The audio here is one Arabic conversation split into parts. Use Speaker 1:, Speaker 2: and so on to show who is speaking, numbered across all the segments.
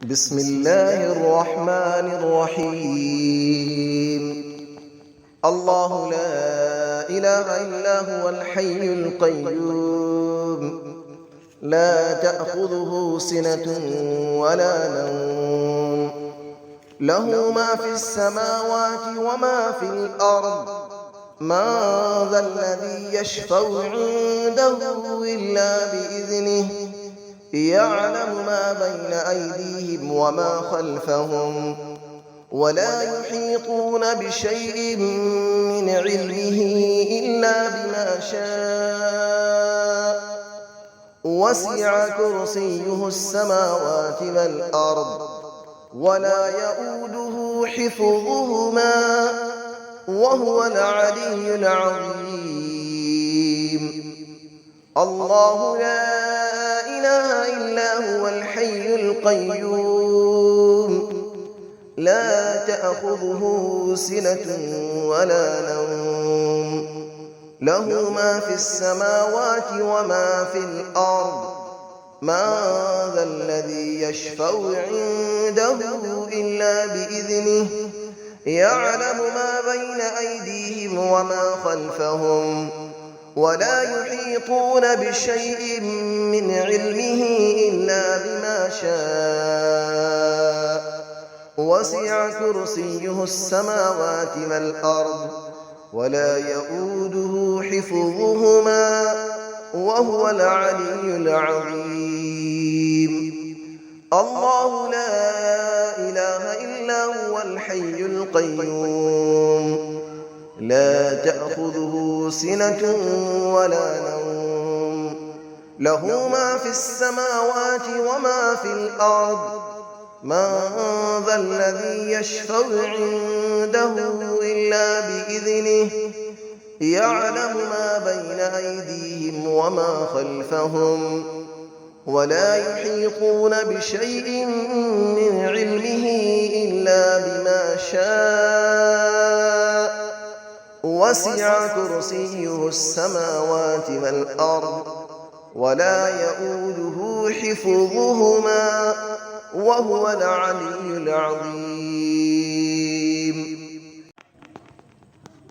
Speaker 1: بسم الله الرحمن الرحيم. الله لا إله إلا هو الحي القيوم، لا تأخذه سنة ولا نوم، له ما في السماوات وما في الأرض. من ذا الذي يشفع عنده إلا بإذنه، يعلم ما بين أيديهم وما خلفهم، ولا يحيطون بشيء من علمه إلا بما شاء. وسع كرسيه السماوات والأرض، ولا يؤوده حفظهما، وهو العلي العظيم. الله لا إله إلا هو الحي القيوم، لا تأخذه سنة ولا نوم، له ما في السماوات وما في الأرض. من ذا الذي يشفع عنده إلا بإذنه، يعلم ما بين أيديهم وما خلفهم، ولا يحيطون بشيء من علمه إلا بما شاء. وسع كرسيه السماوات والأرض، ولا يؤوده حفظهما، وهو العلي العظيم. الله لا إله إلا هو الحي القيوم، لا تأخذه سنة ولا نوم، له ما في السماوات وما في الأرض. من ذا الذي يشفع عنده إلا بإذنه، يعلم ما بين أيديهم وما خلفهم، ولا يحيطون بشيء من علمه إلا بما شاء. وسع كرسيه السماوات والأرض، ولا يؤوده حفظهما، وهو العلي العظيم.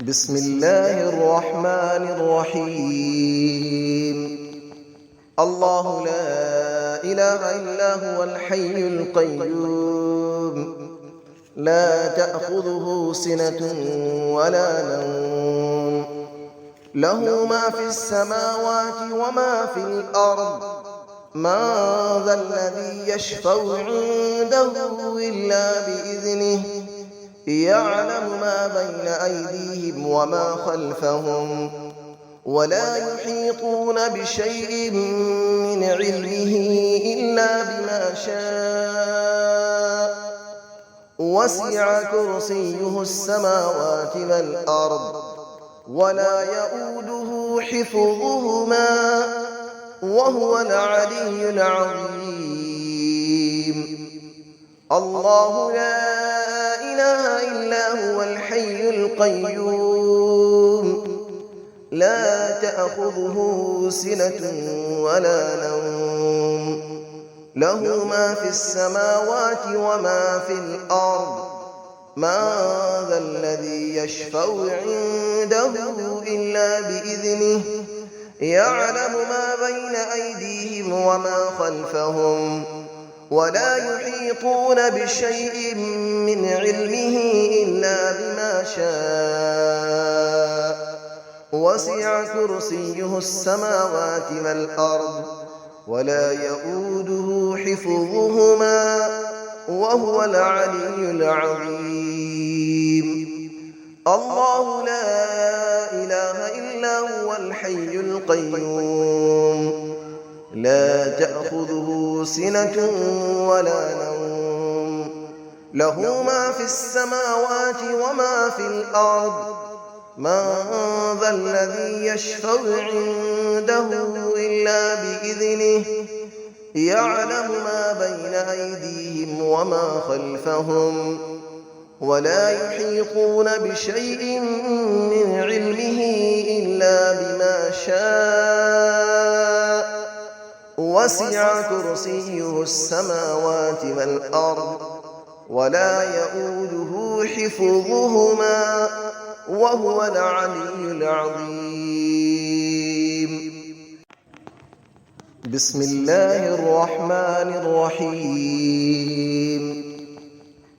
Speaker 1: بسم الله الرحمن الرحيم. الله لا إله إلا هو الحي القيوم، لا تأخذه سنة ولا نوم، له ما في السماوات وما في الأرض. من ذا الذي يشفع عنده إلا بإذنه، يعلم ما بين أيديهم وما خلفهم، ولا يحيطون بشيء من علمه إلا بما شاء. وسع كرسيه السماوات والأرض، ولا يؤوده حفظهما، وهو العلي العظيم. الله لا إله إلا هو الحي القيوم، لا تأخذه سنة ولا نوم، له ما في السماوات وما في الأرض. من ذا الذي يشفع عنده إلا بإذنه، يعلم ما بين أيديهم وما خلفهم، ولا يحيطون بشيء من علمه إلا بما شاء. وسع كرسيه السماوات والأرض، ولا يؤوده حفظهما، وهو العلي العظيم. الله لا إله إلا هو الحي القيوم، لا تأخذه سنة ولا نوم، له ما في السماوات وما في الأرض. من ذا الذي يشفع عنده إلا بإذنه، يعلم ما بين أيديهم وما خلفهم، ولا يحيطون بشيء من علمه إلا بما شاء. وسع كرسيه السماوات والأرض ولا يؤوده حفظهما وهو العلي العظيم. بسم الله الرحمن الرحيم.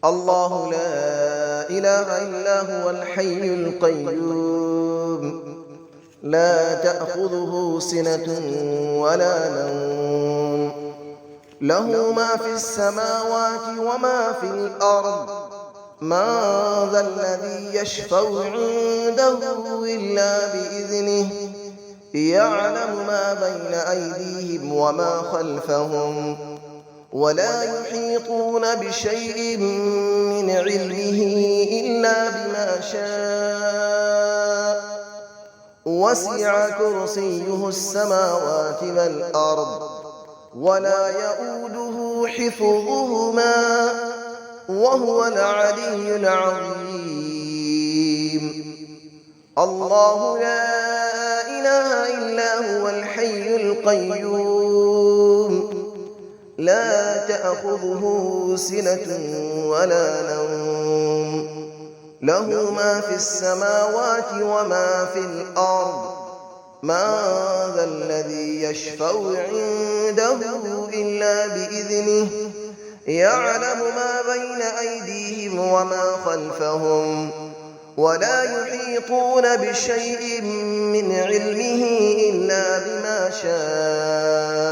Speaker 1: الله لا إله إلا هو الحي القيوم لا تأخذه سنة ولا نوم له ما في السماوات وما في الأرض من ذا الذي يشفع عنده إلا بإذنه يعلم ما بين أيديهم وما خلفهم ولا يحيطون بشيء من علمه إلا بما شاء وسع كرسيه السماوات والأرض ولا يؤوده حفظهما وهو العلي العظيم. الله لا إله إلا هو الحي القيوم لا تأخذه سنة ولا نوم له ما في السماوات وما في الأرض من ذا الذي يشفع عنده إلا بإذنه يعلم ما بين أيديهم وما خلفهم ولا يحيطون بشيء من علمه إلا بما شاء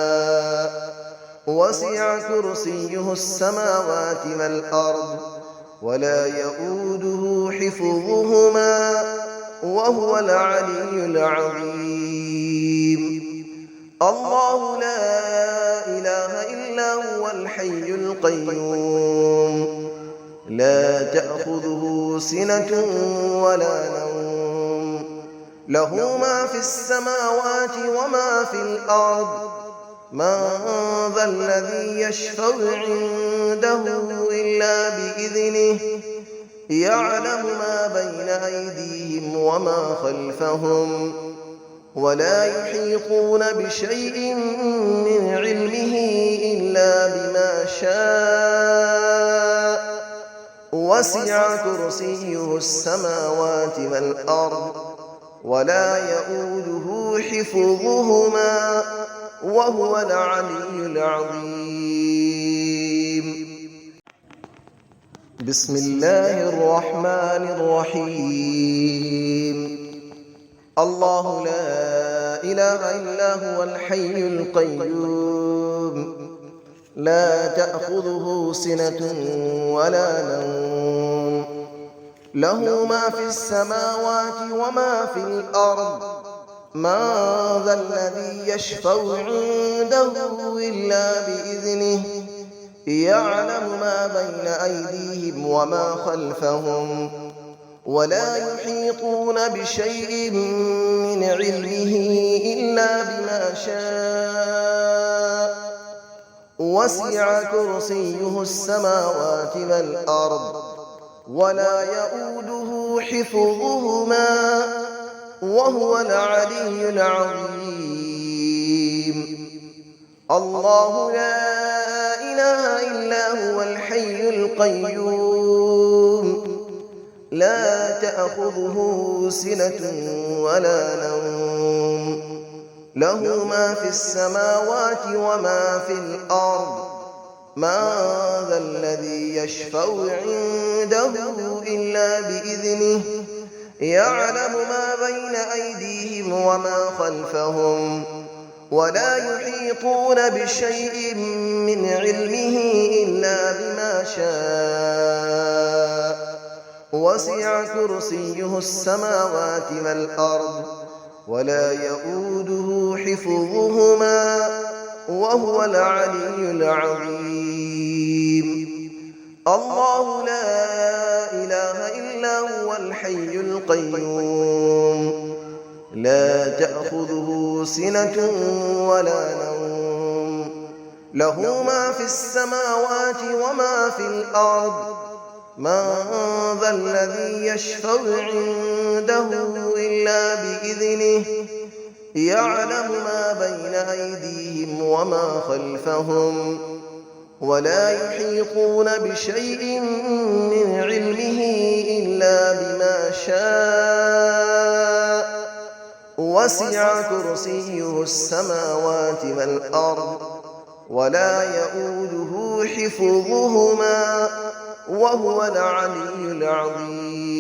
Speaker 1: وسع كرسيه السماوات والأرض ولا يؤوده حفظهما وهو العلي العظيم. الله لا إله إلا هو الحي القيوم لا تأخذه سنة ولا نوم له ما في السماوات وما في الأرض من ذا الذي يشفع عنده إلا بإذنه يعلم ما بين أيديهم وما خلفهم ولا يحيطون بشيء من علمه إلا بما شاء وسع كرسيه السماوات والأرض ولا يؤوده حفظهما وهو العلي العظيم. بسم الله الرحمن الرحيم. الله لا إله إلا هو الحي القيوم لا تأخذه سنة ولا نوم له ما في السماوات وما في الأرض من ذا الذي يشفع عنده إلا بإذنه يعلم ما بين أيديهم وما خلفهم ولا يحيطون بشيء من علمه إلا بما شاء وسع كرسيه السماوات والأرض ولا يؤوده حفظهما وهو العلي العظيم. الله لا إله إلا هو الحي القيوم لا تأخذه سنة ولا نوم له ما في السماوات وما في الأرض من ذا الذي يشفع عنده إلا بإذنه يعلم ما بين أيديهم وما خلفهم ولا يحيطون بشيء من علمه إلا بما شاء وسع كرسيه السماوات والأرض ولا يؤوده حفظهما وهو العلي العظيم. الله لا إله إلا هو الحي القيوم لا تأخذه سنة ولا نوم له ما في السماوات وما في الأرض من ذا الذي يشفع عنده إلا بإذنه يعلم ما بين أيديهم وما خلفهم ولا يحيطون بشيء من علمه إلا بما شاء وسع كرسيه السماوات والأرض ولا يئوده حفظهما وهو العلي العظيم